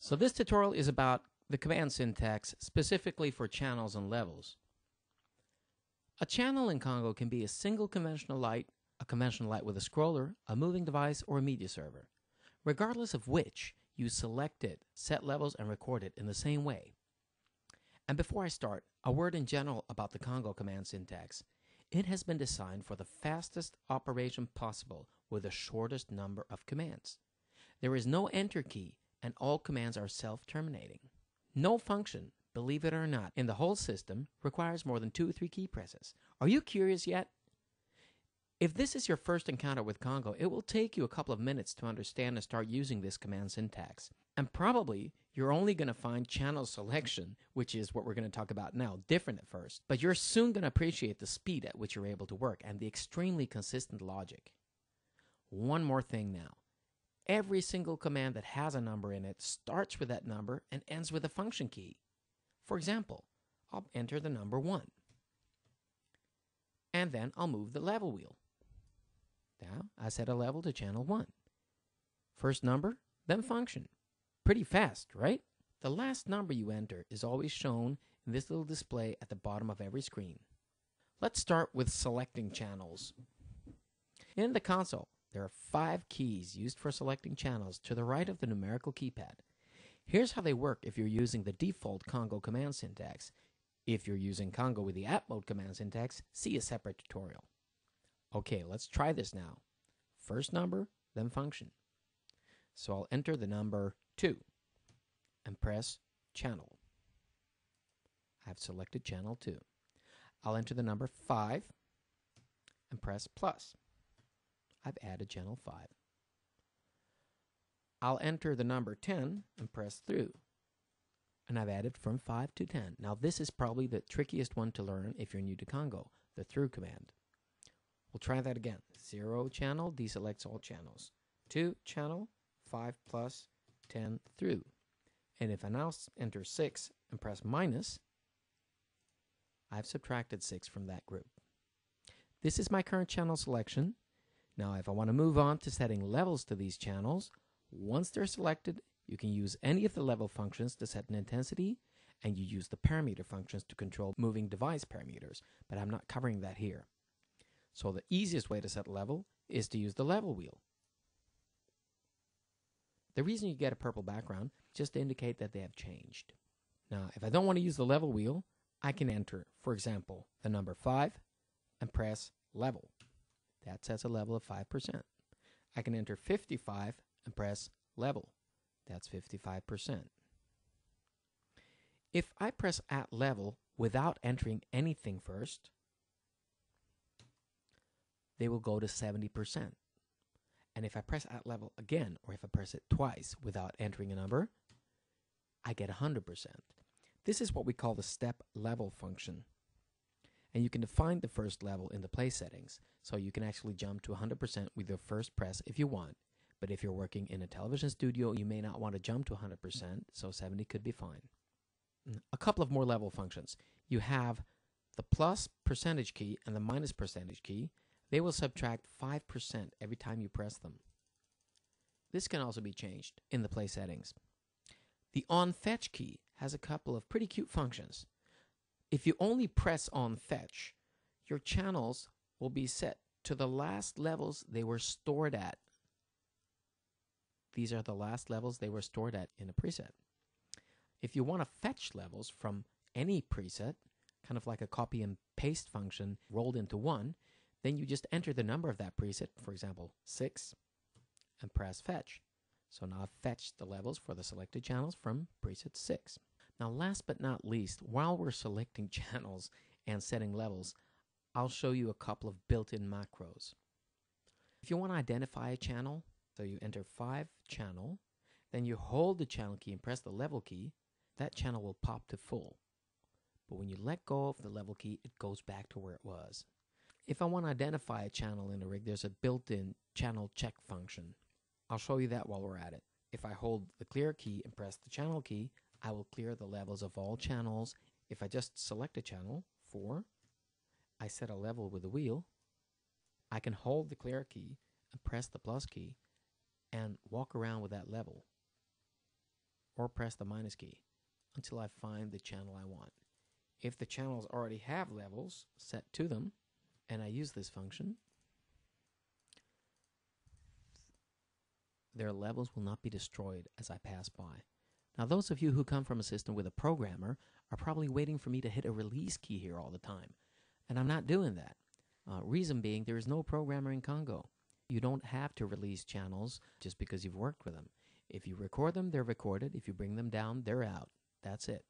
So this tutorial is about the command syntax specifically for channels and levels. A channel in Congo can be a single conventional light, a conventional light with a scroller, a moving device, or a media server. Regardless of which, you select it, set levels, and record it in the same way. And before I start, a word in general about the Congo command syntax. It has been designed for the fastest operation possible with the shortest number of commands. There is no enter key, and all commands are self-terminating. No function, believe it or not, in the whole system requires more than 2 or 3 key presses. Are you curious yet? If this is your first encounter with Congo, it will take you a couple of minutes to understand and start using this command syntax. And probably you're only going to find channel selection, which is what we're going to talk about now, different at first. But you're soon going to appreciate the speed at which you're able to work and the extremely consistent logic. One more thing now. Every single command that has a number in it starts with that number and ends with a function key. For example, I'll enter the number 1. And then I'll move the level wheel. Now I set a level to channel 1. First number, then function. Pretty fast, right? The last number you enter is always shown in this little display at the bottom of every screen. Let's start with selecting channels. In the console, there are 5 keys used for selecting channels to the right of the numerical keypad. Here's how they work if you're using the default Congo command syntax. If you're using Congo with the app mode command syntax, see a separate tutorial. Okay, let's try this now. First number, then function. So I'll enter the number 2 and press channel. I've selected channel 2. I'll enter the number 5 and press plus. I've added channel 5. I'll enter the number 10 and press through. And I've added from 5 to 10. Now this is probably the trickiest one to learn if you're new to Congo, the through command. We'll try that again. 0 channel deselects all channels. 2 channel, 5 plus, 10 through. And if I now enter 6 and press minus, I've subtracted 6 from that group. This is my current channel selection. Now if I want to move on to setting levels to these channels, once they're selected, you can use any of the level functions to set an intensity, and you use the parameter functions to control moving device parameters, but I'm not covering that here. So the easiest way to set level is to use the level wheel. The reason you get a purple background is just to indicate that they have changed. Now, if I don't want to use the level wheel, I can enter, for example, the number 5 and press level. That sets a level of 5%. I can enter 55 and press level. That's 55%. If I press at level without entering anything first, they will go to 70%. And if I press at level again, or if I press it twice without entering a number, I get 100%. This is what we call the step level function. And you can define the first level in the play settings, so you can actually jump to 100% with your first press if you want. But if you're working in a television studio, you may not want to jump to 100%, so 70 could be fine. A couple of more level functions. You have the plus percentage key and the minus percentage key. They will subtract 5% every time you press them. This can also be changed in the play settings. The on fetch key has a couple of pretty cute functions. If you only press on fetch, your channels will be set to the last levels they were stored at. These are the last levels they were stored at in a preset. If you want to fetch levels from any preset, kind of like a copy and paste function rolled into one, then you just enter the number of that preset, for example, 6, and press fetch. So now I've fetched the levels for the selected channels from preset 6. Now last but not least, while we're selecting channels and setting levels, I'll show you a couple of built-in macros. If you want to identify a channel, so you enter 5 channel, then you hold the channel key and press the level key, that channel will pop to full. But when you let go of the level key, it goes back to where it was. If I want to identify a channel in a rig, there's a built-in channel check function. I'll show you that while we're at it. If I hold the clear key and press the channel key, I will clear the levels of all channels. If I just select a channel, 4, I set a level with the wheel, I can hold the clear key and press the plus key and walk around with that level. or press the minus key until I find the channel I want. If the channels already have levels set to them, and I use this function, their levels will not be destroyed as I pass by. Now, those of you who come from a system with a programmer are probably waiting for me to hit a release key here all the time, and I'm not doing that. Reason being, there is no programmer in Congo. You don't have to release channels just because you've worked with them. If you record them, they're recorded. If you bring them down, they're out. That's it.